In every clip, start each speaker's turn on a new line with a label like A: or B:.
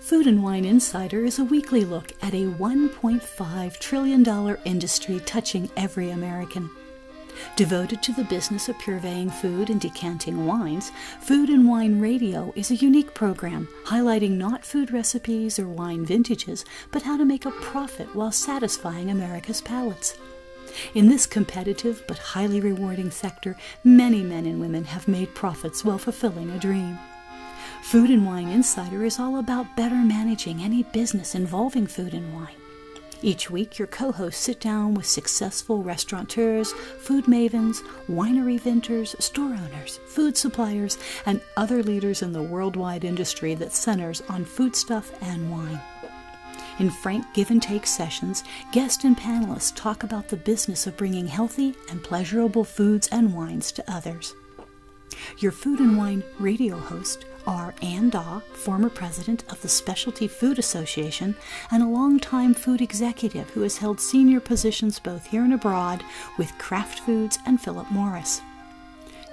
A: Food and Wine Insider is a weekly look at a $1.5 trillion industry touching every American. Devoted to the business of purveying food and decanting wines, Food and Wine Radio is a unique program highlighting not food recipes or wine vintages, but how to make a profit while satisfying America's palates. In this competitive but highly rewarding sector, many men and women have made profits while fulfilling a dream. Food and Wine Insider is all about better managing any business involving food and wine. Each week, your co-hosts sit down with successful restaurateurs, food mavens, winery vintners, store owners, food suppliers, and other leaders in the worldwide industry that centers on foodstuff and wine. In frank give-and-take sessions, guests and panelists talk about the business of bringing healthy and pleasurable foods and wines to others. Your Food and Wine Radio host are Ann Daw, former president of the Specialty Food Association and a longtime food executive who has held senior positions both here and abroad with Kraft Foods and Philip Morris.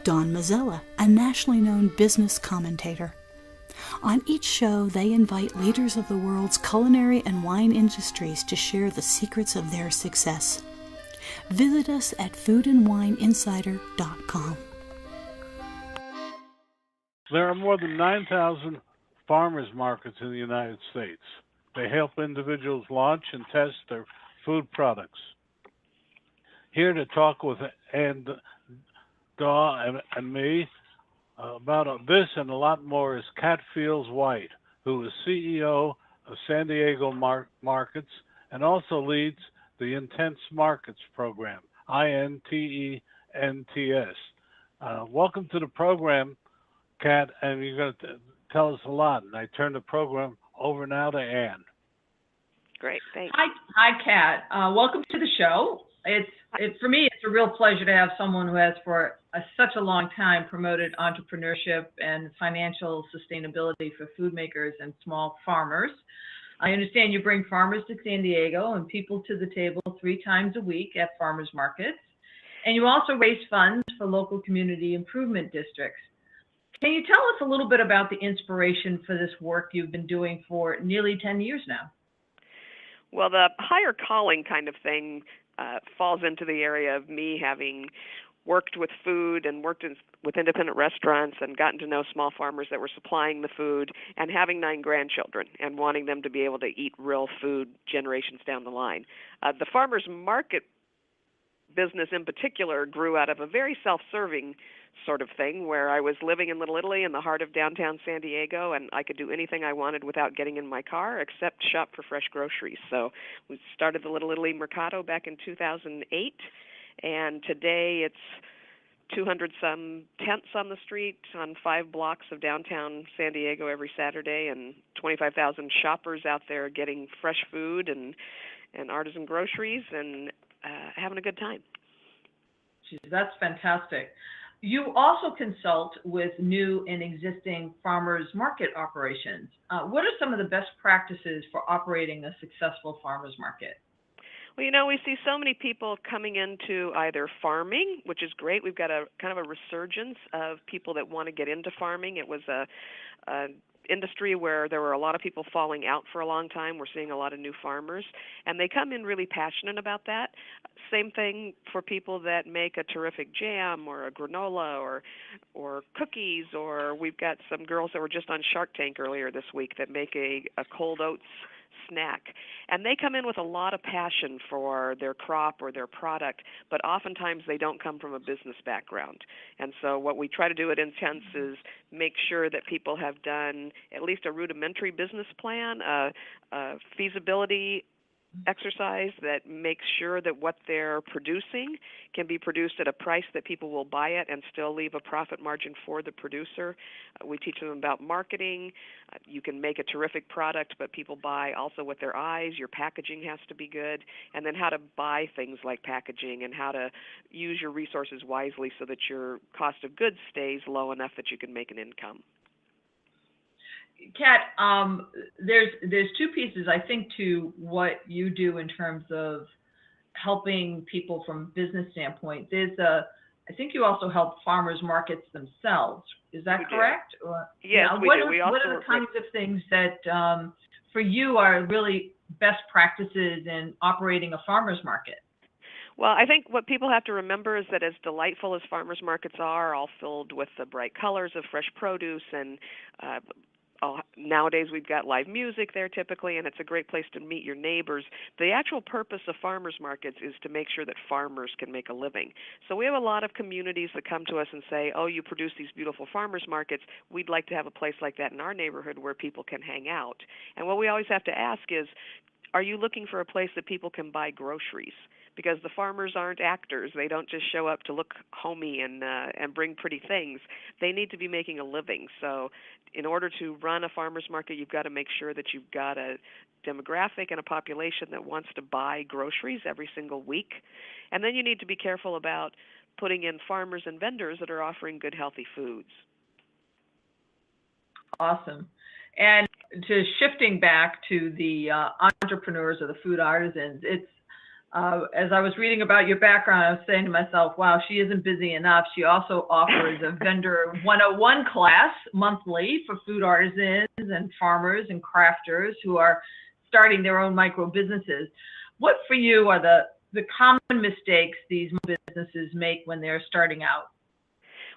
A: Don Mazzella, a nationally known business commentator. On each show, they invite leaders of the world's culinary and wine industries to share the secrets of their success. Visit us at foodandwineinsider.com.
B: There are more than 9,000 farmers markets in the United States. They help individuals launch and test their food products. Here to talk with Ann Daw and me about this and a lot more is Catt White, who is CEO of San Diego Markets and also leads the Intents Markets program, INTENTS. Welcome to the program, Catt, and you're going to tell us a lot. And I turn the program over now to Ann.
C: Great, thanks.
D: Hi, Catt. Welcome to the show. For me, it's a real pleasure to have someone who has for such a long time promoted entrepreneurship and financial sustainability for food makers and small farmers. I understand you bring farmers to San Diego and people to the table 3 times a week at farmers markets. And you also raise funds for local community improvement districts. Can you tell us a little bit about the inspiration for this work you've been doing for nearly 10 years now?
C: Well, the higher calling kind of thing falls into the area of me having worked with food and worked with independent restaurants and gotten to know small farmers that were supplying the food and having 9 grandchildren and wanting them to be able to eat real food generations down the line. The farmers market business in particular grew out of a very self-serving sort of thing where I was living in Little Italy in the heart of downtown San Diego, and I could do anything I wanted without getting in my car except shop for fresh groceries. So we started the Little Italy Mercado back in 2008, and today it's 200-some tents on the street on 5 blocks of downtown San Diego every Saturday, and 25,000 shoppers out there getting fresh food and artisan groceries and having a good time.
D: Jeez, that's fantastic. You also consult with new and existing farmers market operations. What are some of the best practices for operating a successful farmers market?
C: Well, we see so many people coming into either farming, which is great. We've got a kind of a resurgence of people that want to get into farming. It was a industry where there were a lot of people falling out for a long time. We're seeing a lot of new farmers, and they come in really passionate about that. Same thing for people that make a terrific jam or a granola or cookies, or we've got some girls that were just on Shark Tank earlier this week that make a cold oats snack. And they come in with a lot of passion for their crop or their product, but oftentimes they don't come from a business background. And so what we try to do at Intents is make sure that people have done at least a rudimentary business plan, a feasibility exercise that makes sure that what they're producing can be produced at a price that people will buy it and still leave a profit margin for the producer. We teach them about marketing. You can make a terrific product, but people buy also with their eyes. Your packaging has to be good. And then how to buy things like packaging and how to use your resources wisely so that your cost of goods stays low enough that you can make an income.
D: Catt, there's 2 pieces, I think, to what you do in terms of helping people from a business standpoint. There's I think you also help farmers markets themselves. Is that
C: We do.
D: correct? Or,
C: Yes, we do. We
D: what
C: also
D: are the kinds of things that for you are really best practices in operating a farmer's market?
C: Well, I think what people have to remember is that as delightful as farmers markets are, all filled with the bright colors of fresh produce, and nowadays we've got live music there typically, and it's a great place to meet your neighbors. The actual purpose of farmers markets is to make sure that farmers can make a living. So we have a lot of communities that come to us and say, oh, you produce these beautiful farmers markets. We'd like to have a place like that in our neighborhood where people can hang out. And what we always have to ask is, are you looking for a place that people can buy groceries? Because the farmers aren't actors. They don't just show up to look homey and bring pretty things. They need to be making a living. So in order to run a farmer's market, you've got to make sure that you've got a demographic and a population that wants to buy groceries every single week. And then you need to be careful about putting in farmers and vendors that are offering good, healthy foods.
D: Awesome. And to shifting back to the entrepreneurs or the food artisans, it's as I was reading about your background, I was saying to myself, wow, she isn't busy enough. She also offers a vendor 101 class monthly for food artisans and farmers and crafters who are starting their own micro businesses. What for you are the common mistakes these businesses make when they're starting out?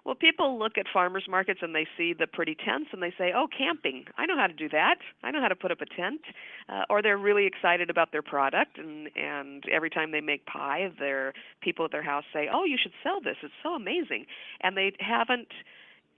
C: Well, people look at farmers markets and they see the pretty tents and they say, oh, camping, I know how to do that. I know how to put up a tent. Or they're really excited about their product, and every time they make pie, their people at their house say, oh, you should sell this. It's so amazing. And they haven't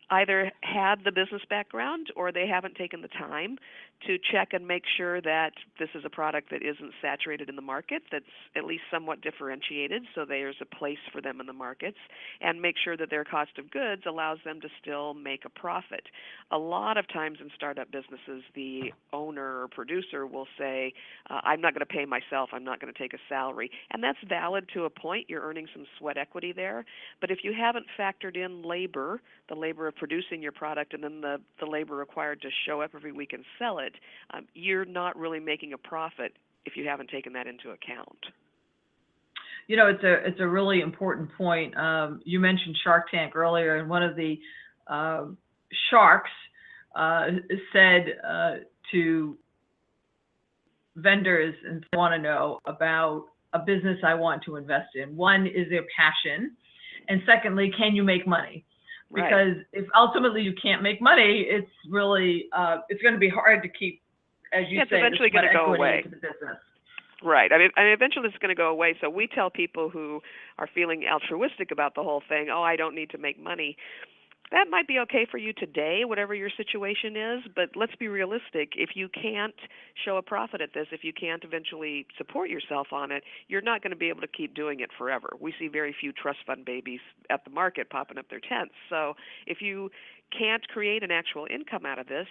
C: either had the business background or they haven't taken the time to check and make sure that this is a product that isn't saturated in the market, that's at least somewhat differentiated, so there's a place for them in the markets, and make sure that their cost of goods allows them to still make a profit. A lot of times in startup businesses, the owner or producer will say, I'm not going to pay myself, I'm not going to take a salary. And that's valid to a point. You're earning some sweat equity there. But if you haven't factored in labor, the labor of producing your product and then the labor required to show up every week and sell it, you're not really making a profit if you haven't taken that into account.
D: You know, it's a really important point. You mentioned Shark Tank earlier, and one of the sharks said to vendors and want to know about a business I want to invest in. One, is their passion? And secondly, can you make money? Because if ultimately you can't make money, it's really it's going to be hard to keep, as you say,
C: it's eventually going to go away.
D: Into the business.
C: Right. I mean, eventually it's going to go away. So we tell people who are feeling altruistic about the whole thing, oh, I don't need to make money. That might be okay for you today, whatever your situation is, but let's be realistic. If you can't show a profit at this, if you can't eventually support yourself on it, you're not going to be able to keep doing it forever. We see very few trust fund babies at the market popping up their tents. So if you can't create an actual income out of this,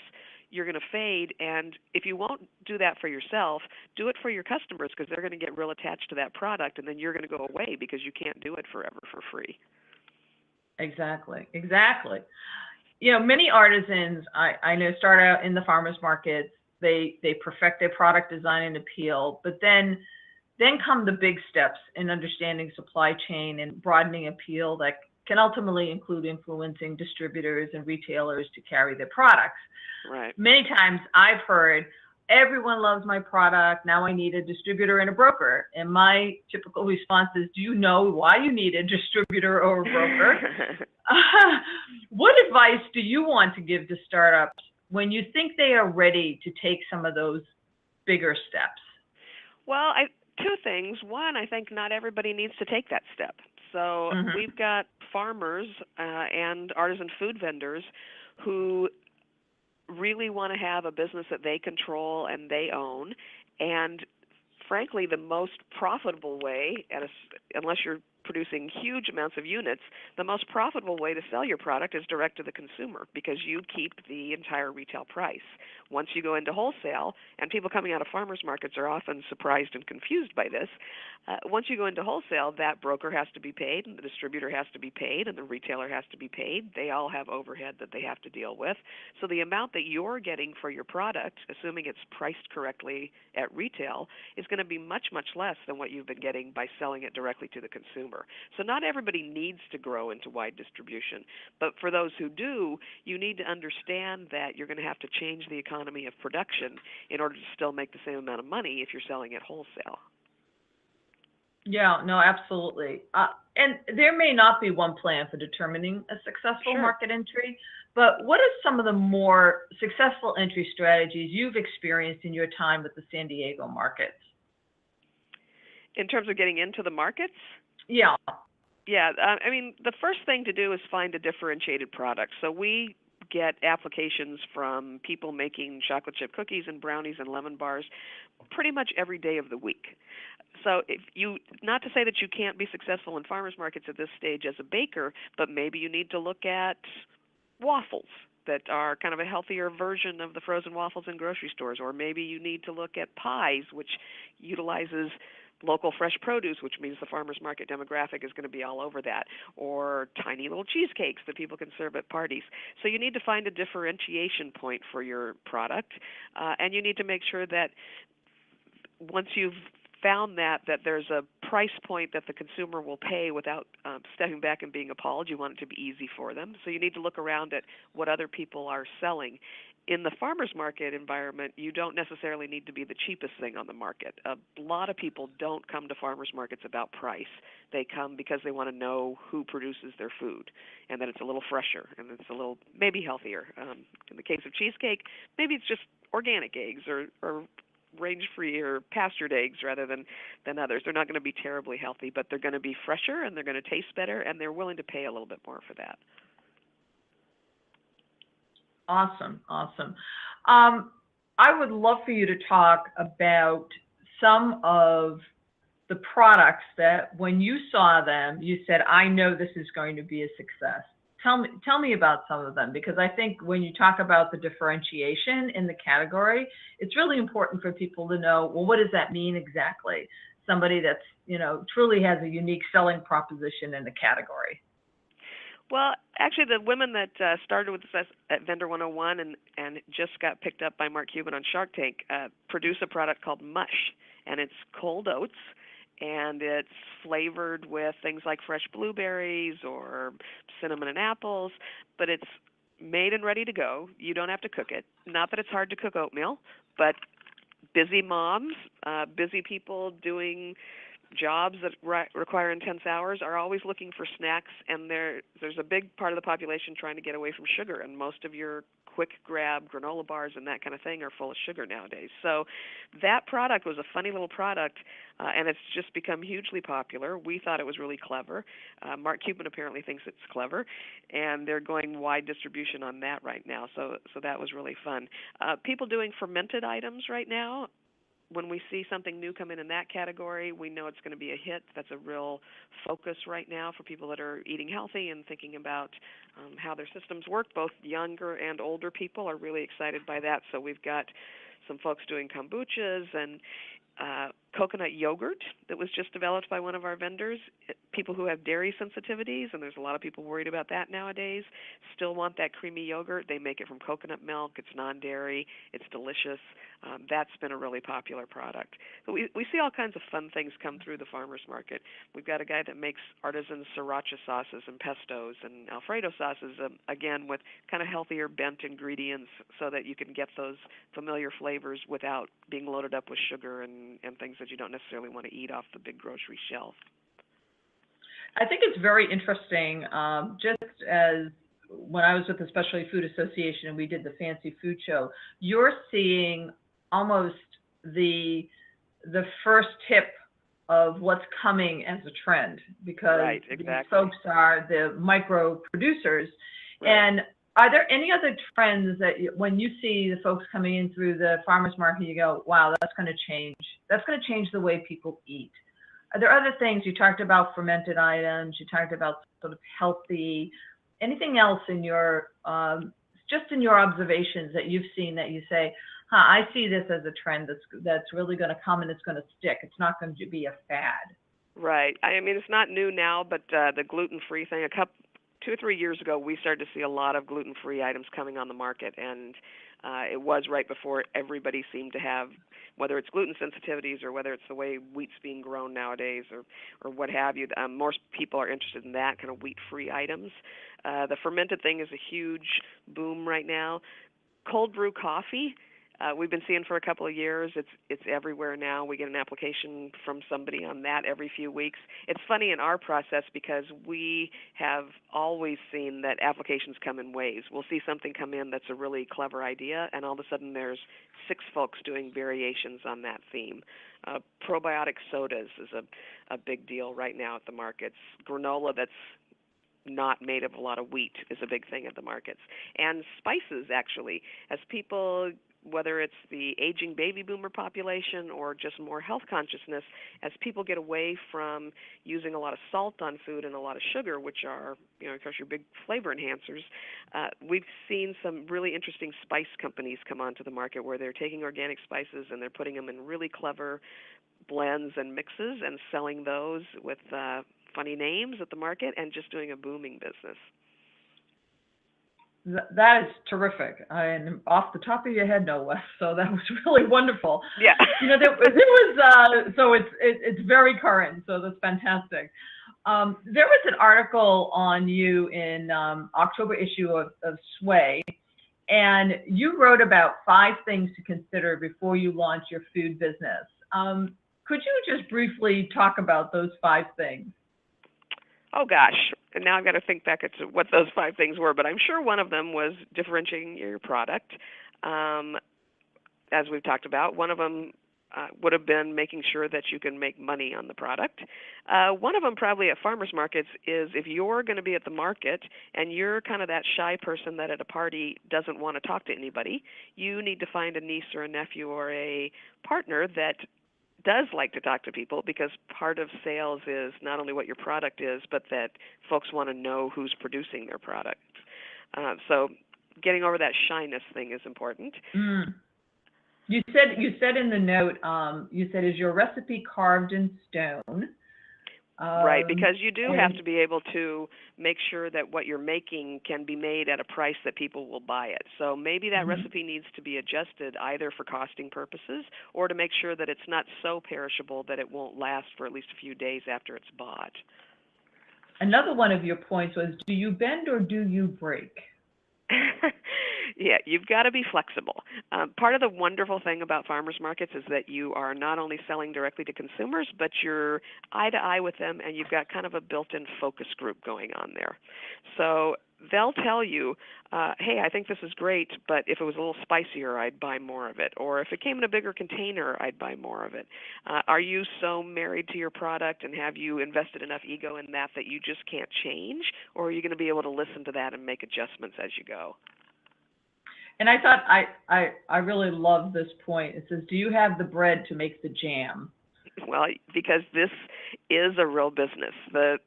C: you're going to fade. And if you won't do that for yourself, do it for your customers, because they're going to get real attached to that product, and then you're going to go away because you can't do it forever for free.
D: Exactly. You know, many artisans I know start out in the farmers markets. They perfect their product design and appeal, but then come the big steps in understanding supply chain and broadening appeal that can ultimately include influencing distributors and retailers to carry their products.
C: Right.
D: Many times I've heard, everyone loves my product, now I need a distributor and a broker. And my typical response is, do you know why you need a distributor or a broker? What advice do you want to give to startups when you think they are ready to take some of those bigger steps?
C: Well, two things. One, I think not everybody needs to take that step. So we've got farmers and artisan food vendors who really want to have a business that they control and they own. And frankly, the most profitable way, unless you're producing huge amounts of units, the most profitable way to sell your product is direct to the consumer, because you keep the entire retail price. Once you go into wholesale, and people coming out of farmers markets are often surprised and confused by this, once you go into wholesale, that broker has to be paid, and the distributor has to be paid, and the retailer has to be paid. They all have overhead that they have to deal with. So the amount that you're getting for your product, assuming it's priced correctly at retail, is going to be much, much less than what you've been getting by selling it directly to the consumer. consumer. So not everybody needs to grow into wide distribution. But for those who do, you need to understand that you're going to have to change the economy of production in order to still make the same amount of money if you're selling at wholesale.
D: Yeah, no, absolutely. And there may not be one plan for determining a successful market entry, but what are some of the more successful entry strategies you've experienced in your time with the San Diego markets?
C: In terms of getting into the markets?
D: Yeah.
C: Yeah, I mean, the first thing to do is find a differentiated product. So we get applications from people making chocolate chip cookies and brownies and lemon bars pretty much every day of the week. So if you, not to say that you can't be successful in farmers markets at this stage as a baker, but maybe you need to look at waffles that are kind of a healthier version of the frozen waffles in grocery stores, or maybe you need to look at pies, which utilizes local fresh produce, which means the farmers market demographic is going to be all over that, or tiny little cheesecakes that people can serve at parties. So you need to find a differentiation point for your product, and you need to make sure that once you've found that there's a price point that the consumer will pay without stepping back and being appalled. You want it to be easy for them. So you need to look around at what other people are selling. In the farmers market environment, you don't necessarily need to be the cheapest thing on the market. A lot of people don't come to farmers markets about price. They come because they want to know who produces their food and that it's a little fresher and it's a little maybe healthier. In the case of cheesecake, maybe it's just organic eggs or range-free or pastured eggs rather than others. They're not going to be terribly healthy, but they're going to be fresher and they're going to taste better, and they're willing to pay a little bit more for that.
D: Awesome. I would love for you to talk about some of the products that when you saw them, you said, I know this is going to be a success. Tell me about some of them, because I think when you talk about the differentiation in the category, it's really important for people to know, well, what does that mean exactly? Somebody that's, truly has a unique selling proposition in the category.
C: Well, actually, the women that started with us at Vendor 101 and just got picked up by Mark Cuban on Shark Tank produce a product called Mush, and it's cold oats, and it's flavored with things like fresh blueberries or cinnamon and apples, but it's made and ready to go. You don't have to cook it. Not that it's hard to cook oatmeal, but busy moms, busy people doing jobs that require intense hours are always looking for snacks, and there's a big part of the population trying to get away from sugar, and most of your quick grab granola bars and that kind of thing are full of sugar nowadays. So that product was a funny little product, and it's just become hugely popular. We thought it was really clever. Mark Cuban apparently thinks it's clever, and they're going wide distribution on that right now. So that was really fun. People doing fermented items right now, when we see something new come in that category, we know it's going to be a hit. That's a real focus right now for people that are eating healthy and thinking about how their systems work. Both younger and older people are really excited by that. So we've got some folks doing kombuchas and coconut yogurt that was just developed by one of our vendors. People who have dairy sensitivities, and there's a lot of people worried about that nowadays, still want that creamy yogurt. They make it from coconut milk. It's non-dairy. It's delicious. That's been a really popular product. But we see all kinds of fun things come through the farmers market. We've got a guy that makes artisan sriracha sauces and pestos and Alfredo sauces, again, with kind of healthier bent ingredients so that you can get those familiar flavors without being loaded up with sugar and things that you don't necessarily want to eat off the big grocery shelf.
D: I think it's very interesting, just as when I was with the Specialty Food Association and we did the Fancy Food Show, you're seeing almost the first tip of what's coming as a trend, because
C: right, exactly.
D: These folks are the micro producers.
C: Right.
D: And are there any other trends that when you see the folks coming in through the farmers market, you go, wow, that's going to change. That's going to change the way people eat. Are there other things? You talked about fermented items. You talked about sort of healthy. Anything else in your, just in your observations that you've seen that you say, I see this as a trend that's really going to come and it's going to stick. It's not going to be a fad.
C: Right. I mean, it's not new now, but the gluten-free thing, 2 or 3 years ago, we started to see a lot of gluten-free items coming on the market, and it was right before everybody seemed to have, whether it's gluten sensitivities or whether it's the way wheat's being grown nowadays or what have you. More people are interested in that kind of wheat-free items. The fermented thing is a huge boom right now. Cold brew coffee, we've been seeing for a couple of years. It's everywhere now. We get an application from somebody on that every few weeks. It's funny in our process because we have always seen that applications come in waves. We'll see something come in that's a really clever idea, and all of a sudden there's 6 folks doing variations on that theme. Probiotic sodas is a big deal right now at the markets. Granola that's not made of a lot of wheat is a big thing at the markets. And spices, actually, as people, whether it's the aging baby boomer population or just more health consciousness, as people get away from using a lot of salt on food and a lot of sugar, which are, of course, your big flavor enhancers, we've seen some really interesting spice companies come onto the market where they're taking organic spices and they're putting them in really clever blends and mixes and selling those with funny names at the market and just doing a booming business.
D: That is terrific, and off the top of your head, no less. So that was really wonderful.
C: Yeah.
D: There was so it's very current. So that's fantastic. There was an article on you in October issue of Sway, and you wrote about 5 things to consider before you launch your food business. Could you just briefly talk about those 5 things?
C: Oh, gosh. And now I've got to think back to what those 5 things were, but I'm sure one of them was differentiating your product, as we've talked about. One of them would have been making sure that you can make money on the product. One of them probably at farmers markets is if you're going to be at the market and you're kind of that shy person that at a party doesn't want to talk to anybody, you need to find a niece or a nephew or a partner that does like to talk to people, because part of sales is not only what your product is, but that folks want to know who's producing their product. So getting over that shyness thing is important.
D: Mm. You said in the note, you said, is your recipe carved in stone?
C: Right, because you do have to be able to make sure that what you're making can be made at a price that people will buy it. So maybe that recipe needs to be adjusted either for costing purposes or to make sure that it's not so perishable that it won't last for at least a few days after it's bought.
D: Another one of your points was, do you bend or do you break?
C: Yeah, you've got to be flexible. Part of the wonderful thing about farmers markets is that you are not only selling directly to consumers, but you're eye to eye with them, and you've got kind of a built-in focus group going on there. So they'll tell you, hey, I think this is great, but if it was a little spicier, I'd buy more of it. Or if it came in a bigger container, I'd buy more of it. Are you so married to your product and have you invested enough ego in that you just can't change? Or are you going to be able to listen to that and make adjustments as you go?
D: And I thought I really love this point. It says, do you have the bread to make the jam?
C: Well, because this is a real business. The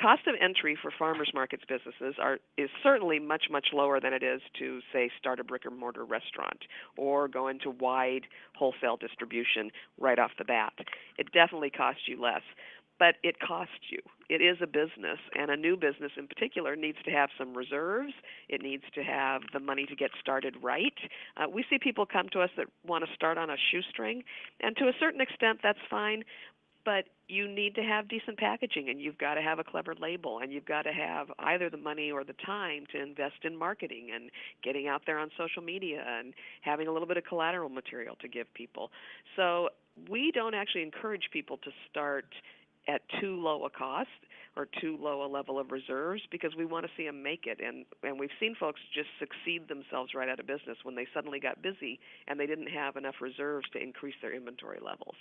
C: cost of entry for farmers markets businesses is certainly much, much lower than it is to, say, start a brick-and-mortar restaurant or go into wide wholesale distribution right off the bat. It definitely costs you less, but it costs you. It is a business, and a new business in particular needs to have some reserves. It needs to have the money to get started right. We see people come to us that want to start on a shoestring, and to a certain extent that's fine, but you need to have decent packaging, and you've got to have a clever label, and you've got to have either the money or the time to invest in marketing and getting out there on social media and having a little bit of collateral material to give people. So we don't actually encourage people to start at too low a cost or too low a level of reserves, because we want to see them make it. And we've seen folks just succeed themselves right out of business when they suddenly got busy and they didn't have enough reserves to increase their inventory levels.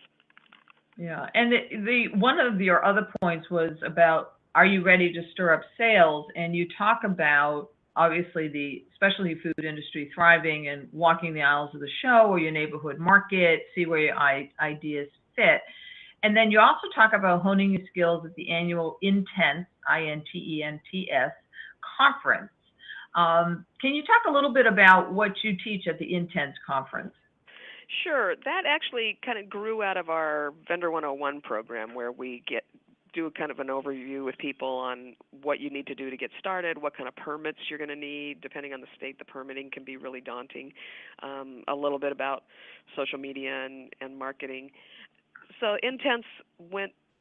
D: Yeah, and the one of your other points was about, are you ready to stir up sales? And you talk about, obviously, the specialty food industry thriving and walking the aisles of the show or your neighborhood market, see where your ideas fit. And then you also talk about honing your skills at the annual InTents, INTENTS, conference. Can you talk a little bit about what you teach at the InTents conference?
C: Sure. That actually kind of grew out of our Vendor 101 program, where we get do kind of an overview with people on what you need to do to get started, what kind of permits you're going to need. Depending on the state, the permitting can be really daunting. A little bit about social media and marketing. So Intense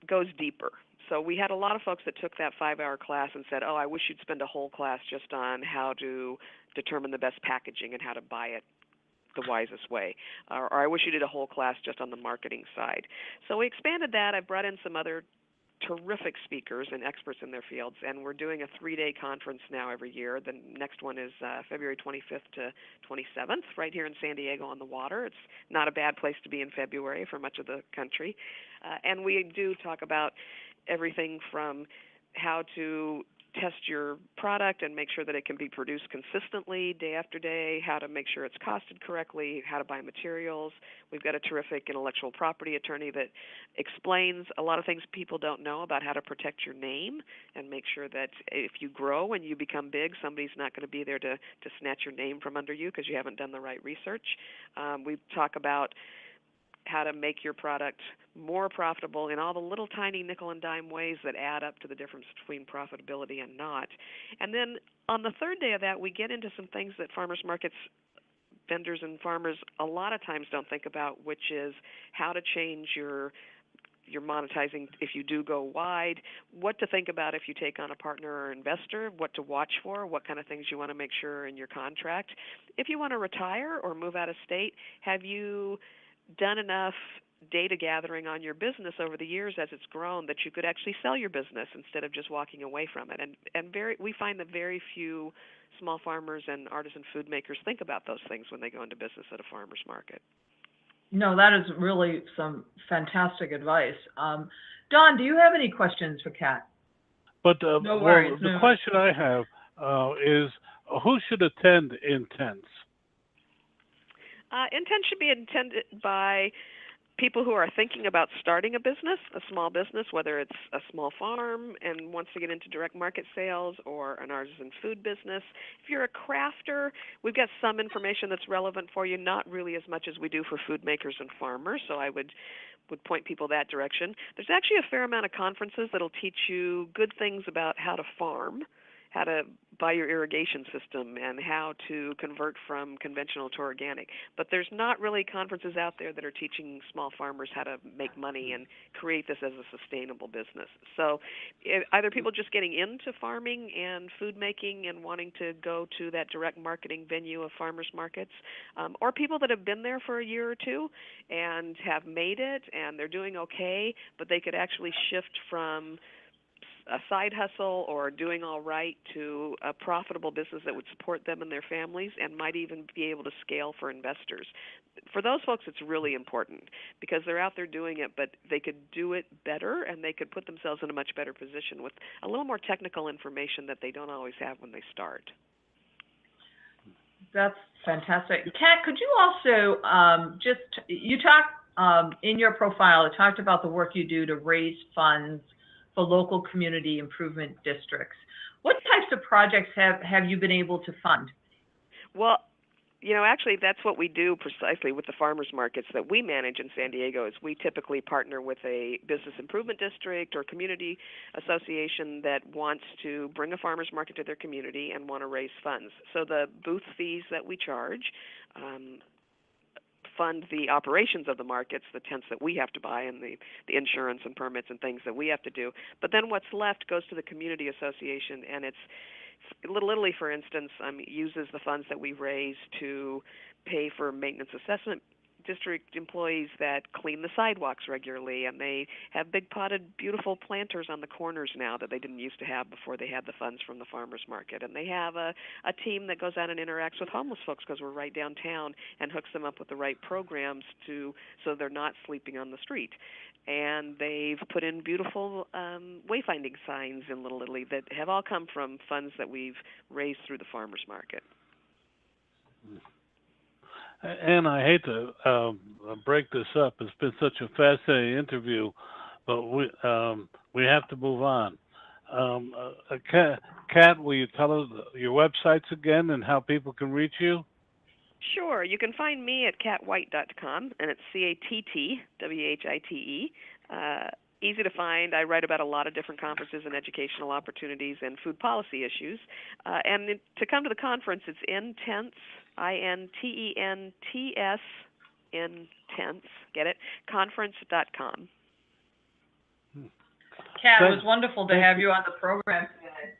C: goes deeper. So we had a lot of folks that took that 5-hour class and said, oh, I wish you'd spend a whole class just on how to determine the best packaging and how to buy it the wisest way. Or I wish you did a whole class just on the marketing side. So we expanded that. I brought in some other terrific speakers and experts in their fields, and we're doing a 3-day conference now every year. The next one is February 25th to 27th, right here in San Diego on the water. It's not a bad place to be in February for much of the country. And we do talk about everything from how to test your product and make sure that it can be produced consistently day after day, how to make sure it's costed correctly, how to buy materials. We've got a terrific intellectual property attorney that explains a lot of things people don't know about how to protect your name and make sure that if you grow and you become big, somebody's not going to be there to snatch your name from under you because you haven't done the right research. We talk about how to make your product more profitable in all the little tiny nickel and dime ways that add up to the difference between profitability and not. And then on the third day of that, we get into some things that farmers markets, vendors and farmers a lot of times don't think about, which is how to change your monetizing if you do go wide, what to think about if you take on a partner or investor, what to watch for, what kind of things you want to make sure in your contract. If you want to retire or move out of state, have you done enough data gathering on your business over the years as it's grown that you could actually sell your business instead of just walking away from it? And we find that very few small farmers and artisan food makers think about those things when they go into business at a farmer's market.
D: No, that is really some fantastic advice. Don, do you have any questions for Catt?
B: But
D: No worries.
B: the question I have is, who should attend Intense?
C: Intense should be attended by people who are thinking about starting a business, a small business, whether it's a small farm and wants to get into direct market sales or an artisan food business. If you're a crafter, we've got some information that's relevant for you, not really as much as we do for food makers and farmers, so I would point people that direction. There's actually a fair amount of conferences that'll teach you good things about how to farm, how to buy your irrigation system, and how to convert from conventional to organic. But there's not really conferences out there that are teaching small farmers how to make money and create this as a sustainable business. So either people just getting into farming and food making and wanting to go to that direct marketing venue of farmers markets, or people that have been there for a year or two and have made it and they're doing okay, but they could actually shift from a side hustle or doing all right to a profitable business that would support them and their families and might even be able to scale for investors. For those folks, it's really important because they're out there doing it, but they could do it better and they could put themselves in a much better position with a little more technical information that they don't always have when they start.
D: That's fantastic. Catt, could you also you talk in your profile, it talked about the work you do to raise funds for local community improvement districts. What types of projects have you been able to fund?
C: Well, actually that's what we do precisely with the farmers markets that we manage in San Diego is we typically partner with a business improvement district or community association that wants to bring a farmers market to their community and want to raise funds. So the booth fees that we charge fund the operations of the markets, the tents that we have to buy and the insurance and permits and things that we have to do. But then what's left goes to the community association, and it's Little Italy, for instance, uses the funds that we raise to pay for maintenance assessment district employees that clean the sidewalks regularly, and they have big potted beautiful planters on the corners now that they didn't used to have before they had the funds from the farmers market. And they have a team that goes out and interacts with homeless folks because we're right downtown and hooks them up with the right programs so they're not sleeping on the street. And they've put in beautiful wayfinding signs in Little Italy that have all come from funds that we've raised through the farmers market.
B: And I hate to break this up. It's been such a fascinating interview, but we have to move on. Catt, will you tell us your websites again and how people can reach you?
C: Sure. You can find me at cattwhite.com, and it's CattWhite. easy to find. I write about a lot of different conferences and educational opportunities and food policy issues. To come to the conference, it's InTents, INTENTS, InTents, get it? Conference.com.
D: Catt, it was wonderful to have you on the program today.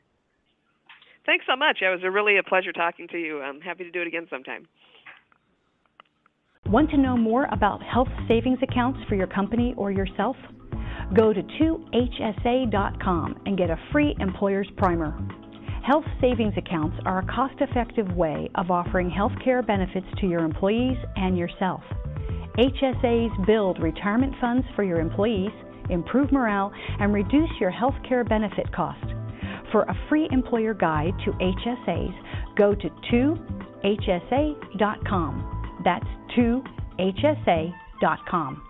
C: Thanks so much. It was really a pleasure talking to you. I'm happy to do it again sometime.
A: Want to know more about health savings accounts for your company or yourself? Go to 2hsa.com and get a free employer's primer. Health savings accounts are a cost-effective way of offering health care benefits to your employees and yourself. HSAs build retirement funds for your employees, improve morale, and reduce your health care benefit cost. For a free employer guide to HSAs, go to 2hsa.com. That's 2hsa.com.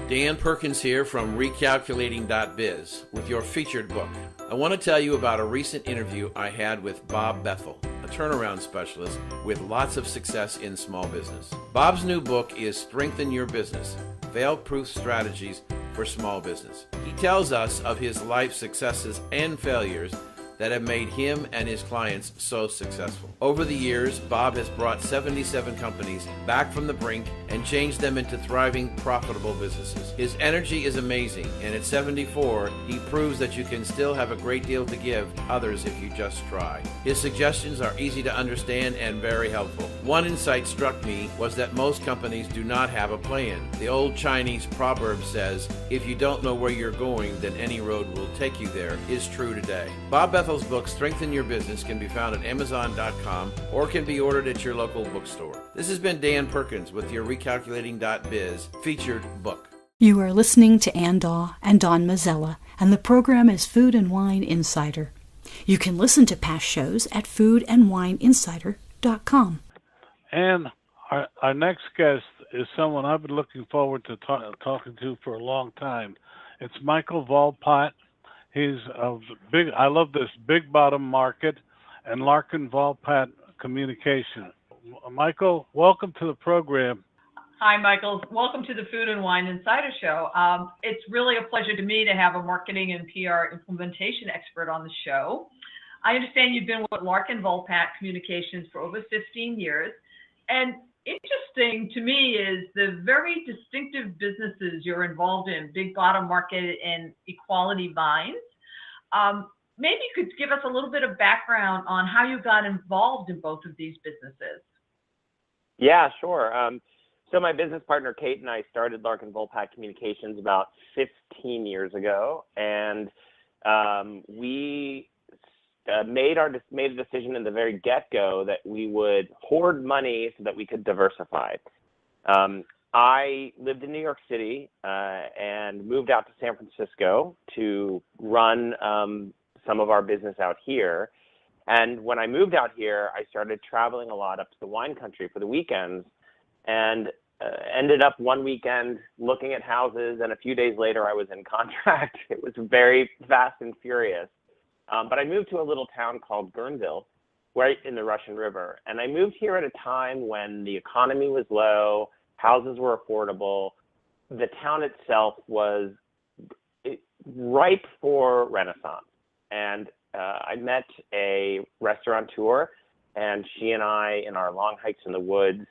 E: Dan Perkins here from Recalculating.biz with your featured book. I want to tell you about a recent interview I had with Bob Bethel, a turnaround specialist with lots of success in small business. Bob's new book is Strengthen Your Business, Fail-Proof Strategies for Small Business. He tells us of his life successes and failures that have made him and his clients so successful. Over the years, Bob has brought 77 companies back from the brink and changed them into thriving, profitable businesses. His energy is amazing, and at 74, he proves that you can still have a great deal to give others if you just try. His suggestions are easy to understand and very helpful. One insight struck me was that most companies do not have a plan. The old Chinese proverb says, if you don't know where you're going, then any road will take you there, is true today. Bob Bethel's book, Strengthen Your Business, can be found at Amazon.com or can be ordered at your local bookstore. This has been Dan Perkins with your Recalculating.biz featured book.
A: You are listening to Ann Daw and Don Mazzella, and the program is Food and Wine Insider. You can listen to past shows at foodandwineinsider.com.
B: And our next guest is someone I've been looking forward to talking to for a long time. It's Michael Volpatt. He's I love this Big Bottom Market and Larkin Volpatt Communication. Michael, welcome to the program.
D: Hi, Michael. Welcome to the Food and Wine Insider Show. It's really a pleasure to me to have a marketing and PR implementation expert on the show. I understand you've been with Larkin Volpatt Communications for over 15 years. And interesting to me is the very distinctive businesses you're involved in, Big Bottom Market and Equality Vines. Maybe you could give us a little bit of background on how you got involved in both of these businesses.
F: Yeah, sure. So my business partner, Catt, and I started Larkin Volpatt Communications about 15 years ago. And we made a decision in the very get-go that we would hoard money so that we could diversify. I lived in New York City and moved out to San Francisco to run some of our business out here. And when I moved out here, I started traveling a lot up to the wine country for the weekends and ended up one weekend looking at houses, and a few days later I was in contract. It was very fast and furious. But I moved to a little town called Guerneville, right in the Russian River. And I moved here at a time when the economy was low, houses were affordable. The town itself was ripe for renaissance. And I met a restaurateur, and she and I, in our long hikes in the woods,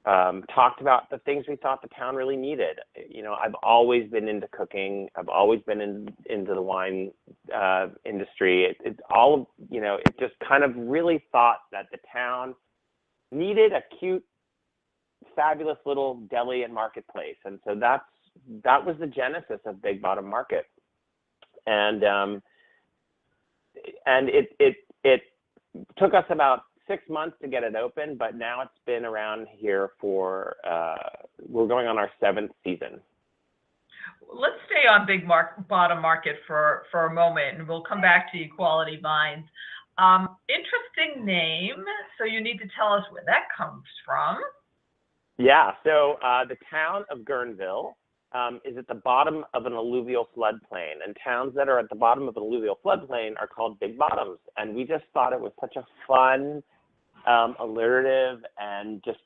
F: talked about the things we thought the town really needed. You know, I've always been into cooking. I've always been into the wine industry. It just kind of really thought that the town needed a cute, fabulous little deli and marketplace. And so that was the genesis of Big Bottom Market. And it took us about 6 months to get it open, but now it's been around here for, we're going on our 7th season.
D: Let's stay on Big Bottom Market for a moment, and we'll come back to Equality Vines. Interesting name, so you need to tell us where that comes from.
F: Yeah, so the town of Guerneville is at the bottom of an alluvial floodplain, and towns that are at the bottom of an alluvial floodplain are called Big Bottoms, and we just thought it was such a fun, alliterative, and just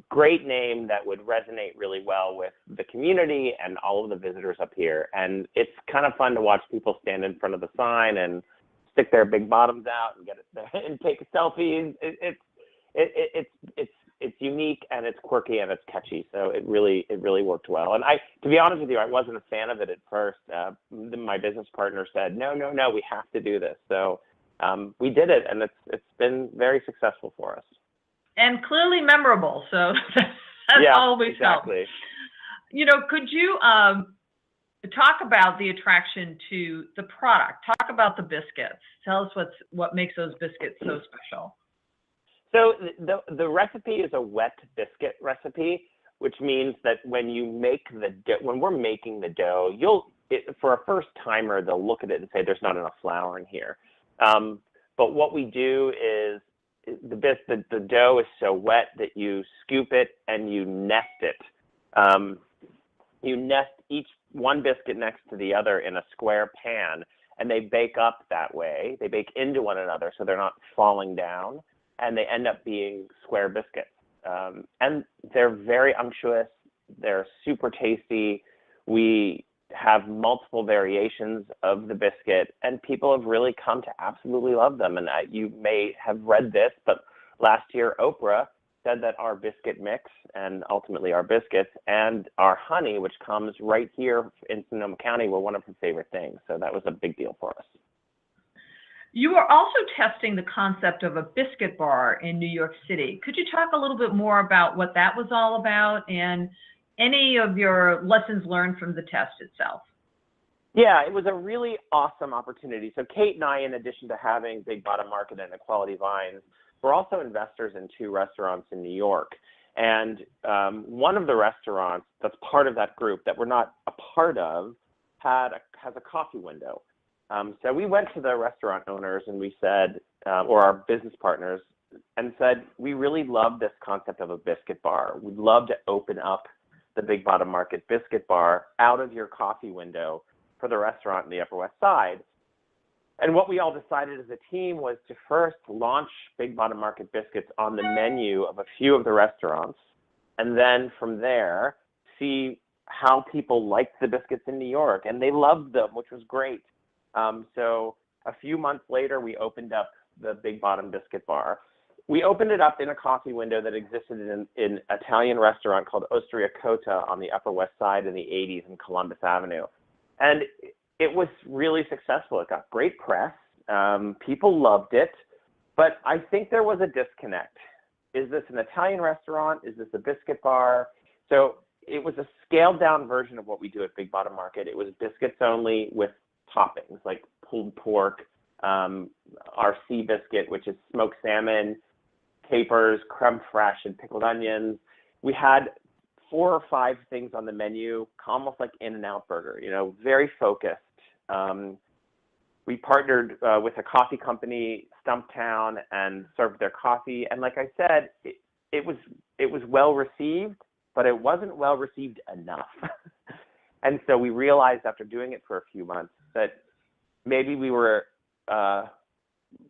F: great name that would resonate really well with the community and all of the visitors up here. And it's kind of fun to watch people stand in front of the sign and stick their big bottoms out and get it and take selfies. It's unique and it's quirky and it's catchy. So it really worked well. And to be honest with you, I wasn't a fan of it at first. My business partner said, no, we have to do this. So we did it, and it's been very successful for us.
D: And clearly memorable. So that's always
F: exactly.
D: helps. You know, could you talk about the attraction to the product? Talk about the biscuits. Tell us what makes those biscuits so special.
F: So the recipe is a wet biscuit recipe, which means that when you make when we're making the dough, for a first timer, they'll look at it and say, there's not enough flour in here. But what we do is the dough is so wet that you scoop it and you nest it. You nest each one biscuit next to the other in a square pan, and they bake up that way. They bake into one another so they're not falling down, and they end up being square biscuits. And they're very unctuous. They're super tasty. We have multiple variations of the biscuit, and people have really come to absolutely love them. And you may have read this, but last year Oprah said that our biscuit mix, and ultimately our biscuits, and our honey, which comes right here in Sonoma County, were one of her favorite things. So that was a big deal for us.
D: You are also testing the concept of a biscuit bar in New York City. Could you talk a little bit more about what that was all about and any of your lessons learned from the test itself?
F: Yeah, it was a really awesome opportunity. So Kate and I, in addition to having Big Bottom Market and Equality Vines, we're also investors in 2 restaurants in New York. And one of the restaurants that's part of that group that we're not a part of has a coffee window. So we went to the restaurant owners and we said, or our business partners, and said, we really love this concept of a biscuit bar. We'd love to open up the Big Bottom Market biscuit bar out of your coffee window for the restaurant in the Upper West Side. And what we all decided as a team was to first launch Big Bottom Market biscuits on the menu of a few of the restaurants, and then from there, see how people liked the biscuits in New York. And they loved them, which was great. So a few months later, we opened up the Big Bottom Biscuit Bar. We opened it up in a coffee window that existed in an Italian restaurant called Osteria Cotta on the Upper West Side in the 80s in Columbus Avenue. And it was really successful. It got great press. People loved it. But I think there was a disconnect. Is this an Italian restaurant? Is this a biscuit bar? So it was a scaled down version of what we do at Big Bottom Market. It was biscuits only with toppings like pulled pork, our sea biscuit, which is smoked salmon, capers, creme fraiche, and pickled onions. We had 4 or 5 things on the menu, almost like In-N-Out Burger, very focused. We partnered with a coffee company, Stumptown, and served their coffee. And like I said, it was well received, but it wasn't well received enough. And so we realized after doing it for a few months that maybe we were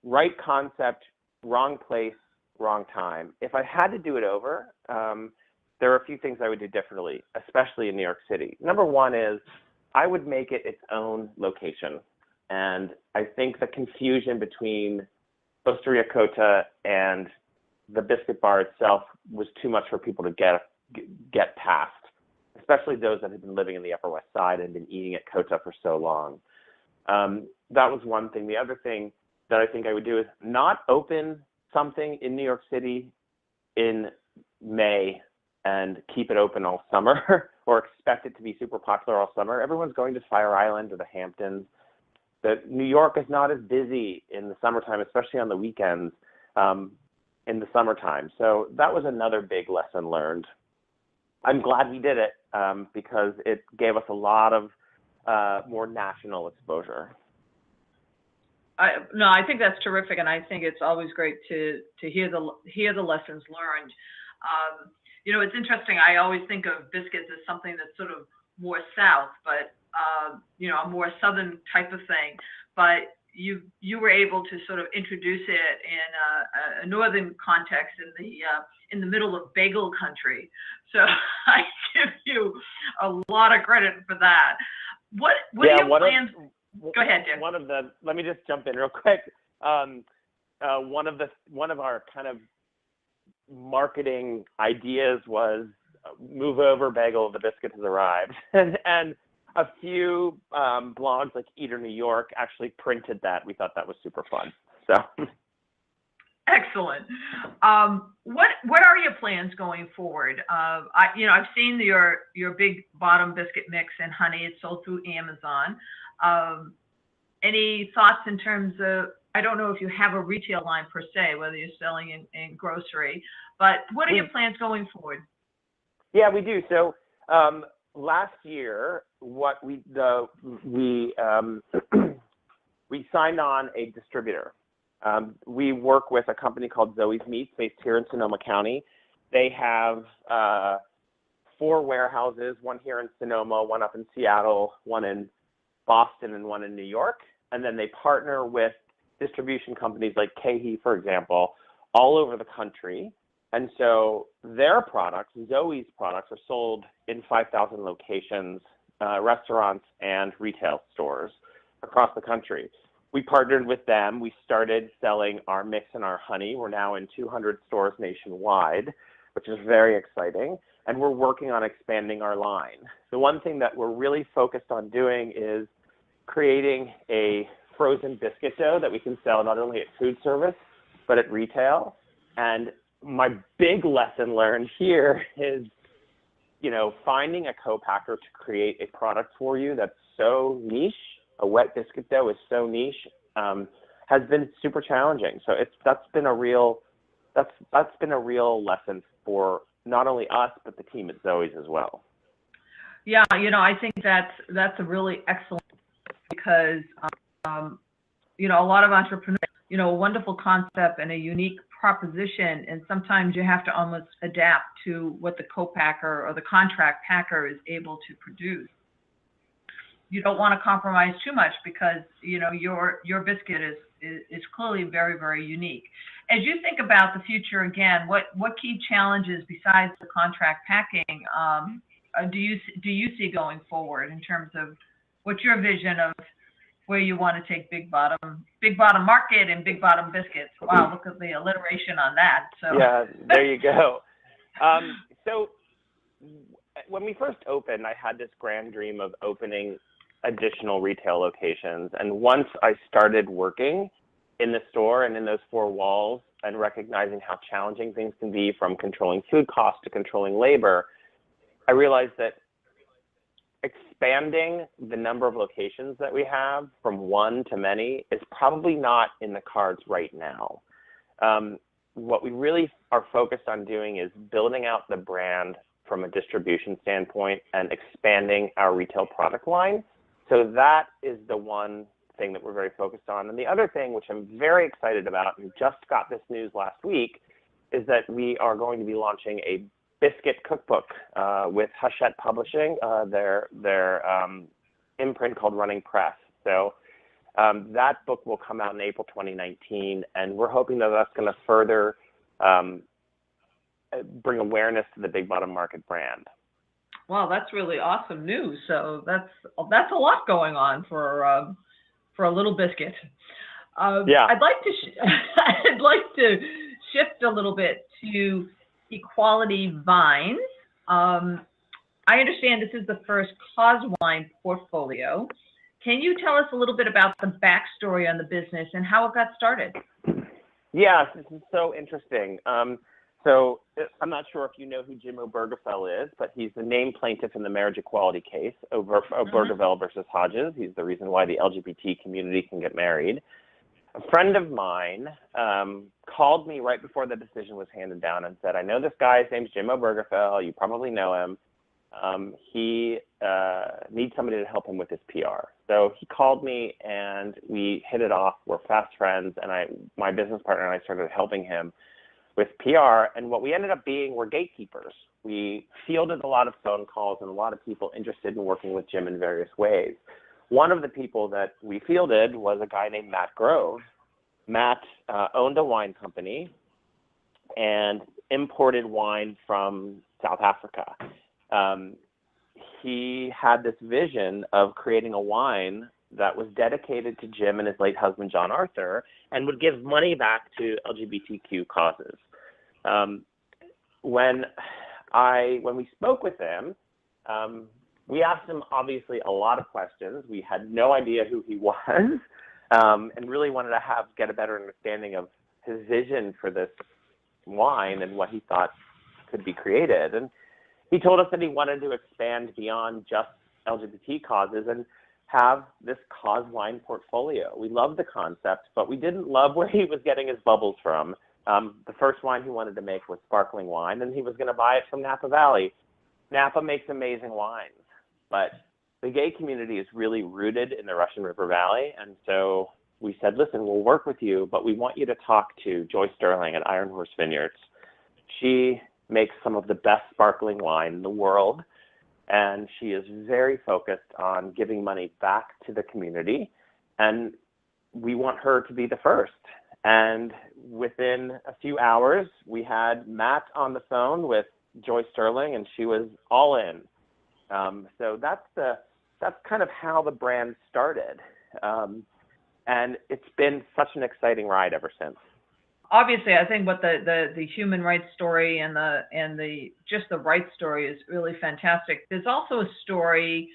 F: right concept, wrong place, wrong time. If I had to do it over, there are a few things I would do differently, especially in New York City. Number one is I would make it its own location. And I think the confusion between Osteria Cotta and the biscuit bar itself was too much for people to get past, especially those that had been living in the Upper West Side and been eating at Cotta for so long. That was one thing. The other thing that I think I would do is not open something in New York City in May and keep it open all summer or expect it to be super popular all summer. Everyone's going to Fire Island or the Hamptons. New York is not as busy in the summertime, especially on the weekends in the summertime. So that was another big lesson learned. I'm glad we did it because it gave us a lot of more national exposure.
D: I think that's terrific, and I think it's always great to hear the lessons learned. It's interesting. I always think of biscuits as something that's sort of more South, but a more Southern type of thing. But you were able to sort of introduce it in a northern context in the middle of bagel country. So I give you a lot of credit for that. What are your plans? Go ahead, Jim.
F: Let me just jump in real quick. One of our kind of marketing ideas was move over, bagel, the biscuit has arrived. and a few blogs like Eater New York actually printed that. We thought that was super fun. So
D: excellent. What are your plans going forward? I've seen your Big Bottom biscuit mix and honey. It's sold through Amazon. Any thoughts in terms of, I don't know if you have a retail line per se, whether you're selling in grocery, but what are your plans going forward?
F: Yeah, we do. So last year, we signed on a distributor. We work with a company called Zoe's Meats based here in Sonoma County. They have 4 warehouses, one here in Sonoma, one up in Seattle, one in Boston, and one in New York. And then they partner with distribution companies like KeHE, for example, all over the country. And so their products, Zoe's products, are sold in 5,000 locations, restaurants, and retail stores across the country. We partnered with them. We started selling our mix and our honey. We're now in 200 stores nationwide, which is very exciting. And we're working on expanding our line. The one thing that we're really focused on doing is creating a frozen biscuit dough that we can sell not only at food service, but at retail. And my big lesson learned here is, finding a co-packer to create a product for you that's so niche, a wet biscuit dough is so niche, has been super challenging. So that's been a real lesson for not only us, but the team at Zoe's as well.
D: Yeah, I think that's a really excellent, because a lot of entrepreneurs, a wonderful concept and a unique proposition, and sometimes you have to almost adapt to what the co-packer or the contract packer is able to produce. You don't want to compromise too much, because your biscuit is clearly very, very unique. As you think about the future, again, what key challenges besides the contract packing do you see going forward in terms of what's your vision of where you want to take Big Bottom Market and Big Bottom Biscuits? Wow, look at the alliteration on that. So
F: yeah, there you go. So when we first opened, I had this grand dream of opening additional retail locations. And once I started working in the store and in those 4 walls and recognizing how challenging things can be, from controlling food costs to controlling labor, I realized that expanding the number of locations that we have from 1 to many is probably not in the cards right now. What we really are focused on doing is building out the brand from a distribution standpoint and expanding our retail product line. So that is the one thing that we're very focused on. And the other thing, which I'm very excited about, and just got this news last week, is that we are going to be launching a biscuit cookbook with Hachette Publishing, their imprint called Running Press. So that book will come out in April 2019, and we're hoping that that's going to further bring awareness to the Big Bottom Market brand.
D: Wow, that's really awesome news. So that's a lot going on for a little biscuit.
F: Yeah.
D: I'd like to shift a little bit to Equality Vines. I understand this is the first cause wine portfolio. Can you tell us a little bit about the backstory on the business and how it got started?
F: Yeah, this is so interesting. So I'm not sure if you know who Jim Obergefell is, but he's the named plaintiff in the marriage equality case over Obergefell versus Hodges. He's the reason why the LGBT community can get married. A friend of mine called me right before the decision was handed down and said, I know this guy, his name's Jim Obergefell. You probably know him. He needs somebody to help him with his PR. So he called me and we hit it off. We're fast friends, and my business partner and I started helping him with PR. And what we ended up being were gatekeepers. We fielded a lot of phone calls and a lot of people interested in working with Jim in various ways. one of the people that we fielded was a guy named Matt Grove. Matt owned a wine company and imported wine from South Africa. He had this vision of creating a wine that was dedicated to Jim and his late husband, John Arthur, and would give money back to LGBTQ causes. When we spoke with him, we asked him obviously a lot of questions. We had no idea who he was, and really wanted to get a better understanding of his vision for this wine and what he thought could be created. And he told us that he wanted to expand beyond just LGBT causes and have this cause wine portfolio. We loved the concept, but we didn't love where he was getting his bubbles from. The first wine he wanted to make was sparkling wine, and he was going to buy it from Napa Valley. Napa makes amazing wines, but the gay community is really rooted in the Russian River Valley, and so we said, listen, we'll work with you, but we want you to talk to Joy Sterling at Iron Horse Vineyards. She makes some of the best sparkling wine in the world, and she is very focused on giving money back to the community, and we want her to be the first. And within a few hours, we had Matt on the phone with Joy Sterling, and she was all in. So that's kind of how the brand started. And it's been such an exciting ride ever since.
D: Obviously, I think what the human rights story and the just the rights story is really fantastic. There's also a story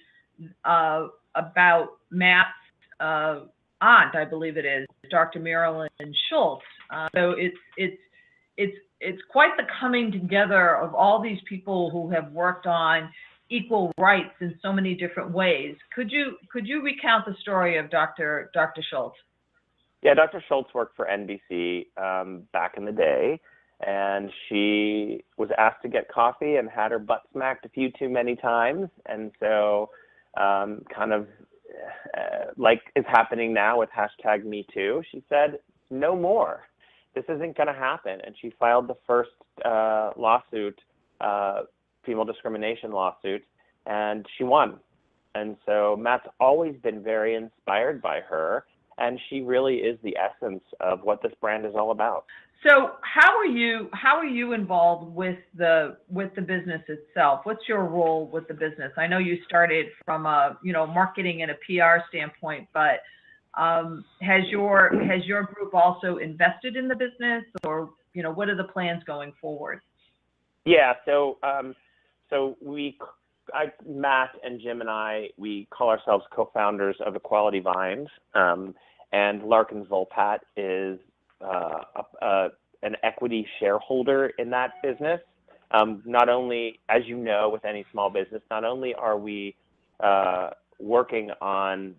D: about Matt's aunt, I believe it is, Dr. Marilyn Schultz. So it's quite the coming together of all these people who have worked on equal rights in so many different ways. Could you recount the story of Dr. Schultz?
F: Yeah, Dr. Schultz worked for NBC back in the day, and she was asked to get coffee and had her butt smacked a few too many times, and so kind of like is happening now with #MeToo, she said, no more. This isn't going to happen, and she filed the first lawsuit, female discrimination lawsuit, and she won. And so Matt's always been very inspired by her, and she really is the essence of what this brand is all about.
D: So how are you involved with the business itself? What's your role with the business? I know you started from a marketing and a PR standpoint, but has your group also invested in the business, or what are the plans going forward?
F: Yeah, so Matt and Jim and we call ourselves co-founders of Equality Vines, and Larkin Volpatt is an equity shareholder in that business. Not only, as you know, with any small business, not only are we working on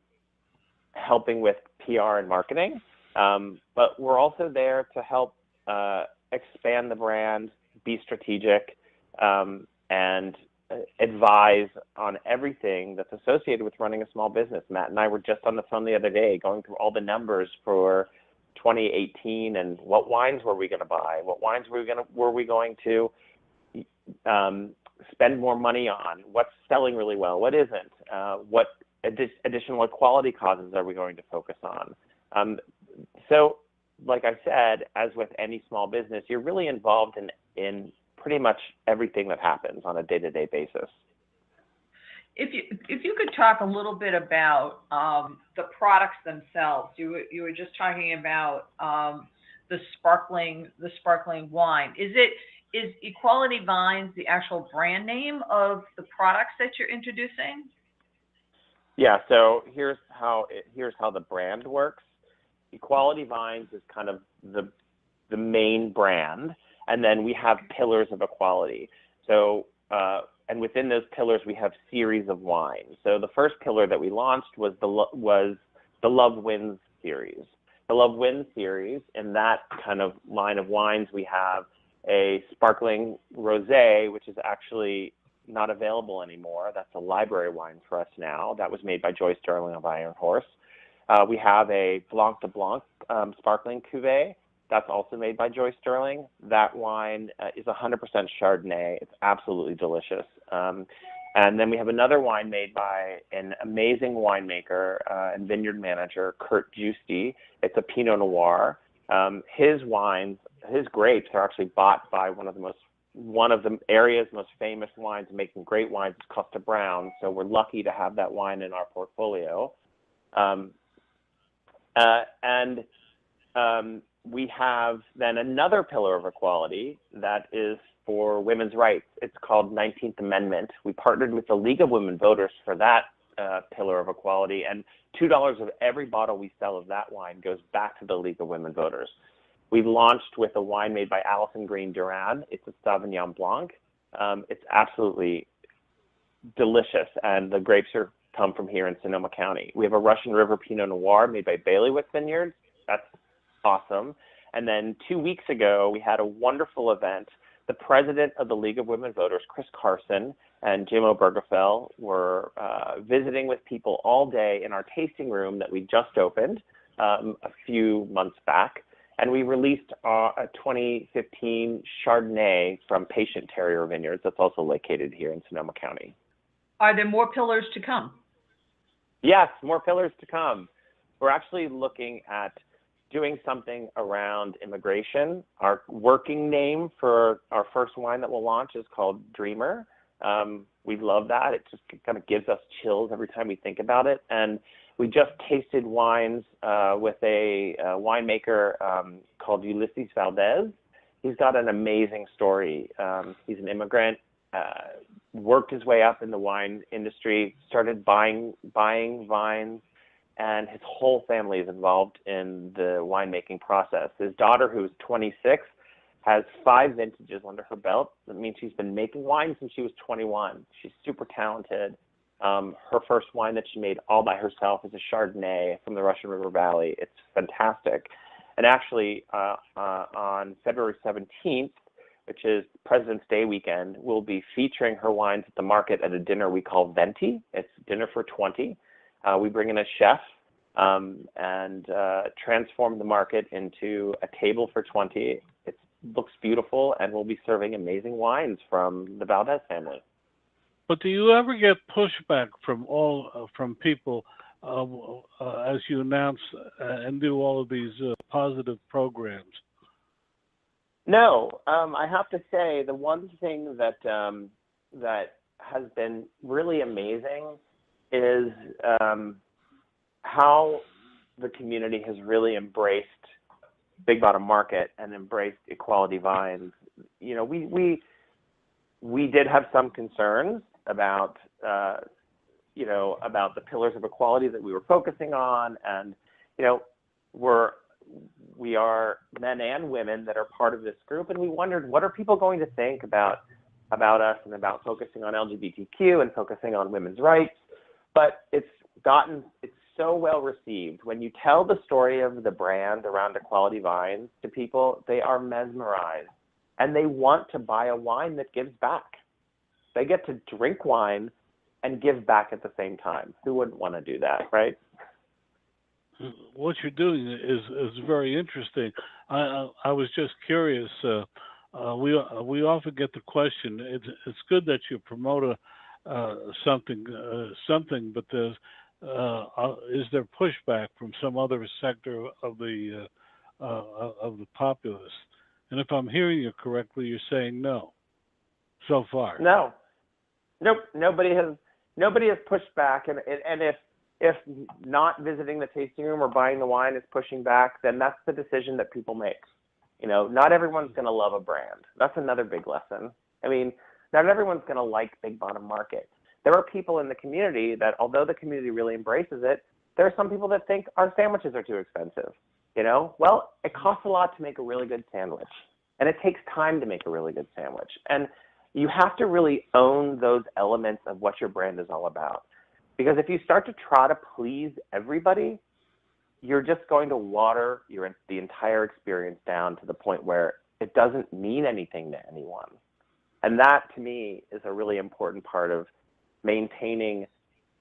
F: helping with PR and marketing, but we're also there to help expand the brand, be strategic, and advise on everything that's associated with running a small business. Matt and I were just on the phone the other day going through all the numbers for 2018 and what wines were we going to buy, what wines were we going to spend more money on, what's selling really well, what isn't, what additional equality causes are we going to focus on. So like I said, as with any small business, you're really involved in pretty much everything that happens on a day-to-day basis.
D: If you could talk a little bit about the products themselves. You were just talking about the sparkling wine. Is Equality Vines the actual brand name of the products that you're introducing?
F: Yeah. So here's how the brand works. Equality Vines is kind of the main brand, and then we have pillars of equality. So and within those pillars, we have series of wines. So the first pillar that we launched was the Love Wins series. The Love Wins series, in that kind of line of wines, we have a sparkling rosé, which is actually not available anymore. That's a library wine for us now. That was made by Joy Sterling of Iron Horse. We have a Blanc de Blanc sparkling cuvée. That's also made by Joy Sterling. That wine is 100% Chardonnay. It's absolutely delicious. And then we have another wine made by an amazing winemaker and vineyard manager, Kurt Giusti. It's a Pinot Noir. His wines, his grapes are actually bought by one of the area's most famous wines making great wines is Costa Brown. So we're lucky to have that wine in our portfolio. We have then another pillar of equality that is for women's rights. It's called 19th Amendment. We partnered with the League of Women Voters for that pillar of equality, and $2 of every bottle we sell of that wine goes back to the League of Women Voters. We launched with a wine made by Alison Green Duran. It's a Sauvignon Blanc. It's absolutely delicious, and the grapes come from here in Sonoma County. We have a Russian River Pinot Noir made by Bailiwick Vineyards. That's awesome. And then 2 weeks ago, we had a wonderful event. The president of the League of Women Voters, Chris Carson, and Jim Obergefell were visiting with people all day in our tasting room that we just opened a few months back. And we released a 2015 Chardonnay from Patient Terrier Vineyards that's also located here in Sonoma County.
D: Are there more pillars to come?
F: Yes, more pillars to come. We're actually looking at doing something around immigration. Our working name for our first wine that we'll launch is called Dreamer. We love that. It just kind of gives us chills every time we think about it. And we just tasted wines with a winemaker called Ulysses Valdez. He's got an amazing story. He's an immigrant, worked his way up in the wine industry, started buying vines, and his whole family is involved in the winemaking process. His daughter, who's 26, has 5 vintages under her belt. That means she's been making wine since she was 21. She's super talented. Her first wine that she made all by herself is a Chardonnay from the Russian River Valley. It's fantastic. And actually, on February 17th, which is President's Day weekend, we'll be featuring her wines at the market at a dinner we call Venti. It's dinner for 20. We bring in a chef and transform the market into a table for 20. It looks beautiful, and we'll be serving amazing wines from the Valdez family.
B: But do you ever get pushback from people as you announce and do all of these positive programs?
F: No, I have to say the one thing that has been really amazing is how the community has really embraced Big Bottom Market and embraced Equality Vines. You know, we did have some concerns about about the pillars of equality that we were focusing on, and we are men and women that are part of this group, and we wondered, what are people going to think about us and about focusing on LGBTQ and focusing on women's rights? But it's so well received. When you tell the story of the brand around Equality Vines to people, they are mesmerized, and they want to buy a wine that gives back. They get to drink wine and give back at the same time. Who wouldn't want to do that, right?
B: What you're doing is very interesting. I was just curious. We often get the question. It's good that you promote something, but is there pushback from some other sector of the populace? And if I'm hearing you correctly, you're saying no. So far,
F: no, nope. Nobody has pushed back, and if not visiting the tasting room or buying the wine is pushing back, then that's the decision that people make. Not everyone's going to love a brand. That's another big lesson. I mean, not everyone's going to like Big Bottom Market. There are people in the community that, although the community really embraces it, there are some people that think our sandwiches are too expensive. Well, it costs a lot to make a really good sandwich, and it takes time to make a really good sandwich. And you have to really own those elements of what your brand is all about. Because if you start to try to please everybody, you're just going to water the entire experience down to the point where it doesn't mean anything to anyone. And that, to me, is a really important part of maintaining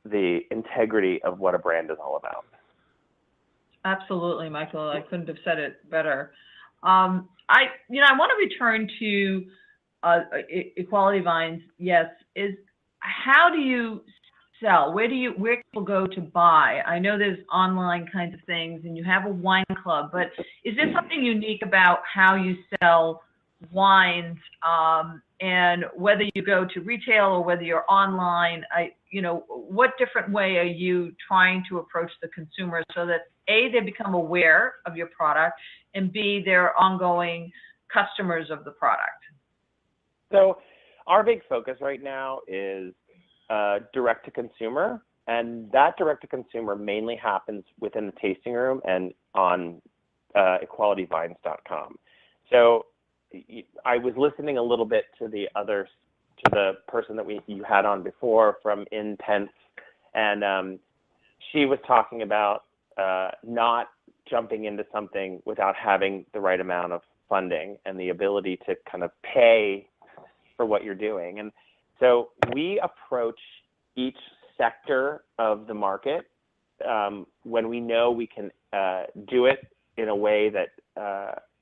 F: the integrity of what a brand is all about.
D: Absolutely, Michael. I couldn't have said it better. I want to return to Equality Vines. Yes, how do you sell? Where people go to buy? I know there's online kinds of things, and you have a wine club, but is there something unique about how you sell wines, and whether you go to retail or whether you're online? What different way are you trying to approach the consumer so that A, they become aware of your product, and B, they're ongoing customers of the product?
F: So our big focus right now is direct to consumer, and that direct to consumer mainly happens within the tasting room and on equalityvines.com. So I was listening a little bit to the person that you had on before from InTents, and she was talking about not jumping into something without having the right amount of funding and the ability to kind of pay for what you're doing. And so we approach each sector of the market when we know we can do it in a way that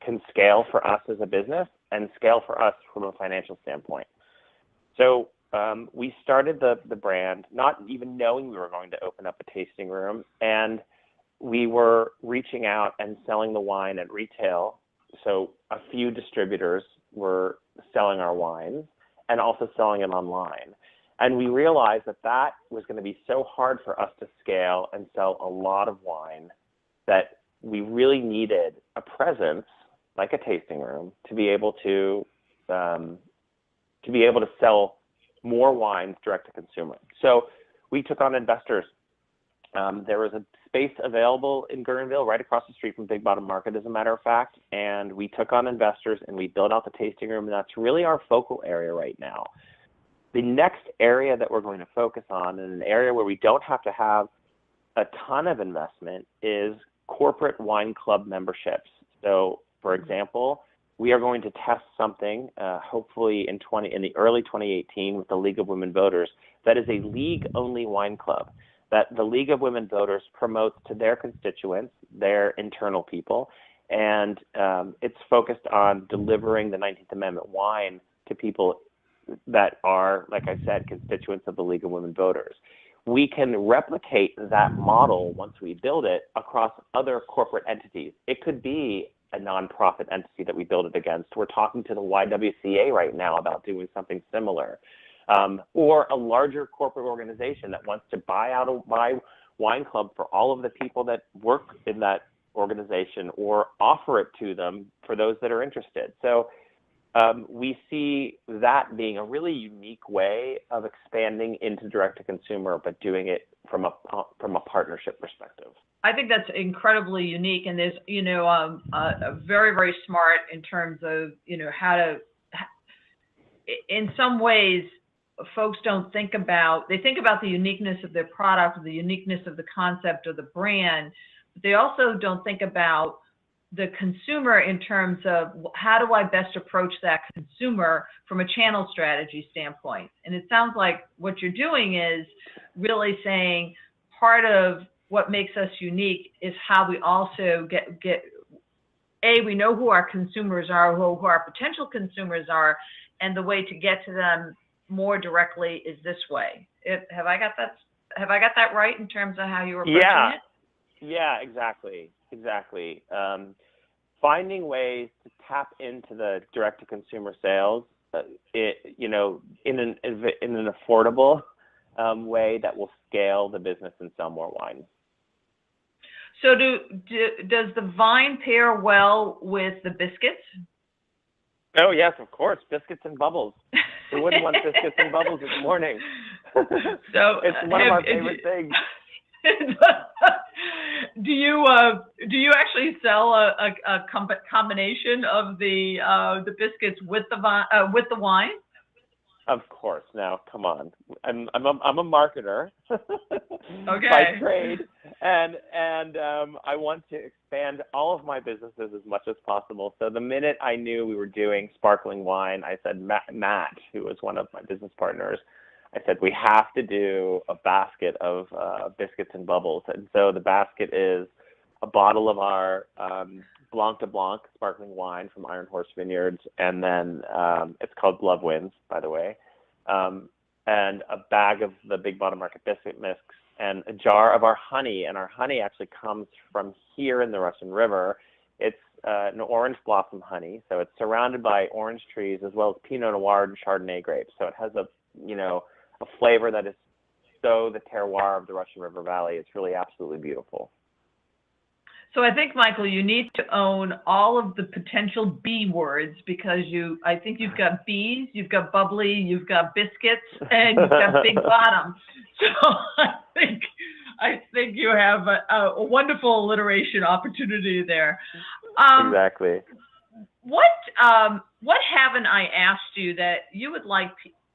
F: can scale for us as a business and scale for us from a financial standpoint. So we started the brand not even knowing we were going to open up a tasting room, and we were reaching out and selling the wine at retail. So a few distributors were selling our wines and also selling it online. And we realized that was going to be so hard for us to scale and sell a lot of wine that we really needed a presence like a tasting room to be able to sell more wines direct to consumer. So we took on investors. There was a space available in Guerneville right across the street from Big Bottom Market, as a matter of fact, and we took on investors and we built out the tasting room, and that's really our focal area right now. The next area that we're going to focus on, and an area where we don't have to have a ton of investment, is corporate wine club memberships. So, for example, we are going to test something, hopefully in the early 2018, with the League of Women Voters, that is a league-only wine club that the League of Women Voters promotes to their constituents, their internal people, and it's focused on delivering the 19th Amendment wine to people that are, like I said, constituents of the League of Women Voters. We can replicate that model once we build it across other corporate entities. It could be a nonprofit entity that we build it against. We're talking to the YWCA right now about doing something similar. Or a larger corporate organization that wants to buy wine club for all of the people that work in that organization, or offer it to them for those that are interested. So we see that being a really unique way of expanding into direct-to-consumer, but doing it from a partnership perspective.
D: I think that's incredibly unique, and there's a very, very smart in terms of how to. In some ways, folks think about the uniqueness of their product, or the uniqueness of the concept or the brand, but they also don't think about the consumer in terms of how do I best approach that consumer from a channel strategy standpoint. And it sounds like what you're doing is really saying part of what makes us unique is how we also we know who our consumers are, who our potential consumers are, and the way to get to them more directly is this way. Have I got that right in terms of how you were approaching it?
F: Yeah, exactly. Finding ways to tap into the direct-to-consumer sales, in an affordable way that will scale the business and sell more wine.
D: So, does the vine pair well with the biscuits?
F: Oh yes, of course, biscuits and bubbles. Who wouldn't want biscuits and bubbles this morning?
D: So
F: it's one of our favorite things.
D: Do you actually sell a combination of the biscuits with the wine?
F: Of course. Now, come on. I'm a marketer
D: okay.
F: by trade, and I want to expand all of my businesses as much as possible. So the minute I knew we were doing sparkling wine, I said, Matt, who was one of my business partners, I said, we have to do a basket of biscuits and bubbles. And so the basket is a bottle of our Blanc de Blanc sparkling wine from Iron Horse Vineyards, and then it's called Love Wins, by the way. and a bag of the Big Bottom Market biscuit mix, and a jar of our honey. And our honey actually comes from here in the Russian River. It's an orange blossom honey, so it's surrounded by orange trees as well as Pinot Noir and Chardonnay grapes. So it has a flavor that is so the terroir of the Russian River Valley. It's really absolutely beautiful.
D: So I think, Michael, you need to own all of the potential B words, because I think you've got bees, you've got bubbly, you've got biscuits, and you've got Big Bottom. So I think you have a wonderful alliteration opportunity there.
F: Exactly.
D: What haven't I asked you that you would like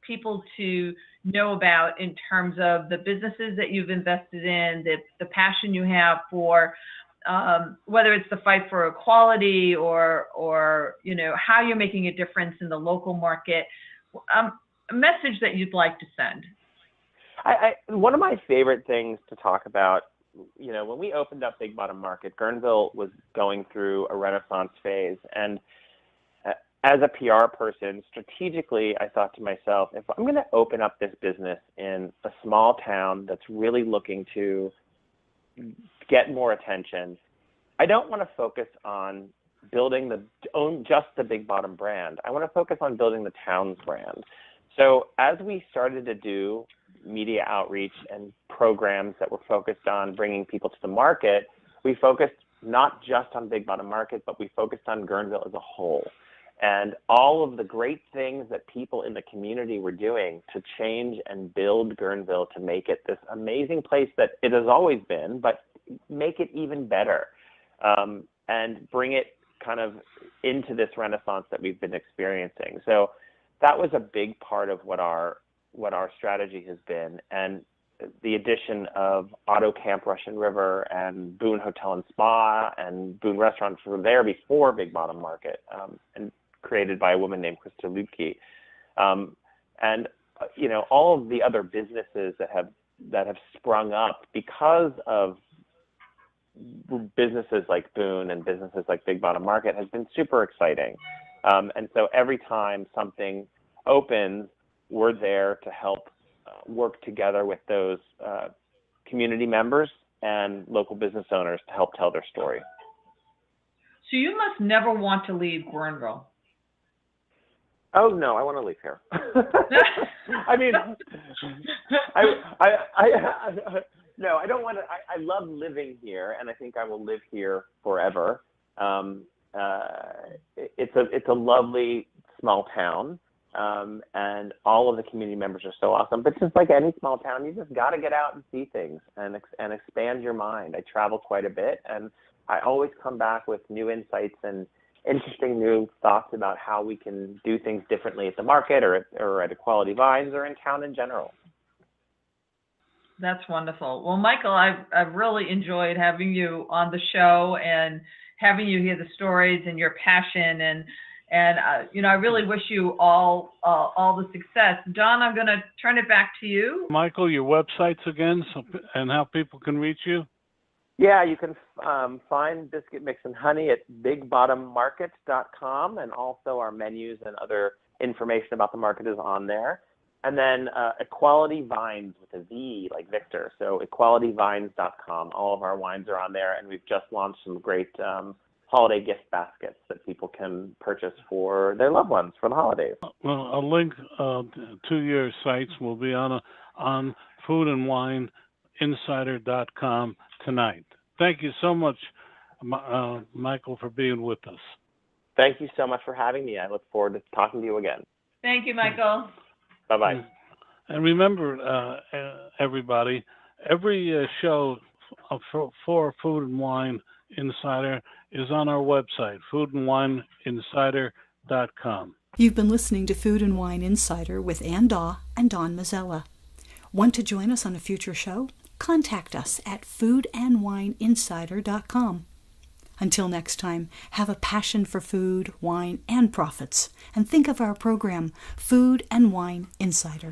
D: people to know about in terms of the businesses that you've invested in, the passion you have for whether it's the fight for equality or how you're making a difference in the local market, a message that you'd like to send?
F: One of my favorite things to talk about, when we opened up Big Bottom Market, Guerneville was going through a renaissance phase. And as a PR person, strategically, I thought to myself, if I'm going to open up this business in a small town that's really looking to get more attention, I don't want to focus on building just the Big Bottom brand. I want to focus on building the town's brand. So as we started to do media outreach and programs that were focused on bringing people to the market, we focused not just on Big Bottom Market, but we focused on Guerneville as a whole. And all of the great things that people in the community were doing to change and build Guerneville to make it this amazing place that it has always been, but make it even better, and bring it kind of into this renaissance that we've been experiencing. So that was a big part of what our strategy has been. And the addition of Auto Camp Russian River and Boone Hotel and Spa and Boone Restaurants were there before Big Bottom Market, and created by a woman named Krista Lubke. And all of the other businesses that have sprung up because of businesses like Boone and businesses like Big Bottom Market has been super exciting. And so every time something opens, we're there to help work together with those community members and local business owners to help tell their story.
D: So you must never want to leave Guerneville.
F: Oh no, I want to leave here. I mean, no, I don't want to. I love living here, and I think I will live here forever. It's a lovely small town, and all of the community members are so awesome. But just like any small town, you just got to get out and see things and expand your mind. I travel quite a bit, and I always come back with new insights and interesting new thoughts about how we can do things differently at the market or at Equality Vines or in town in general.
D: That's wonderful. Well, Michael, I've really enjoyed having you on the show and having you hear the stories and your passion, and I really wish you all the success. Don, I'm going to turn it back to you.
B: Michael, your websites again, and how people can reach you.
F: Yeah, you can find Biscuit Mix and Honey at bigbottommarket.com, and also our menus and other information about the market is on there. And then Equality Vines with a V, like Victor, so equalityvines.com. All of our wines are on there, and we've just launched some great holiday gift baskets that people can purchase for their loved ones for the holidays.
B: Well, a link to your sites will be on foodandwineinsider.com tonight. Thank you so much, Michael, for being with us.
F: Thank you so much for having me. I look forward to talking to you again.
D: Thank you, Michael.
F: Bye-bye.
B: And remember, everybody, every show for Food and Wine Insider is on our website, foodandwineinsider.com.
A: You've been listening to Food and Wine Insider with Ann Daw and Don Mazzella. Want to join us on a future show? Contact us at foodandwineinsider.com. Until next time, have a passion for food, wine, and profits, and think of our program, Food and Wine Insider.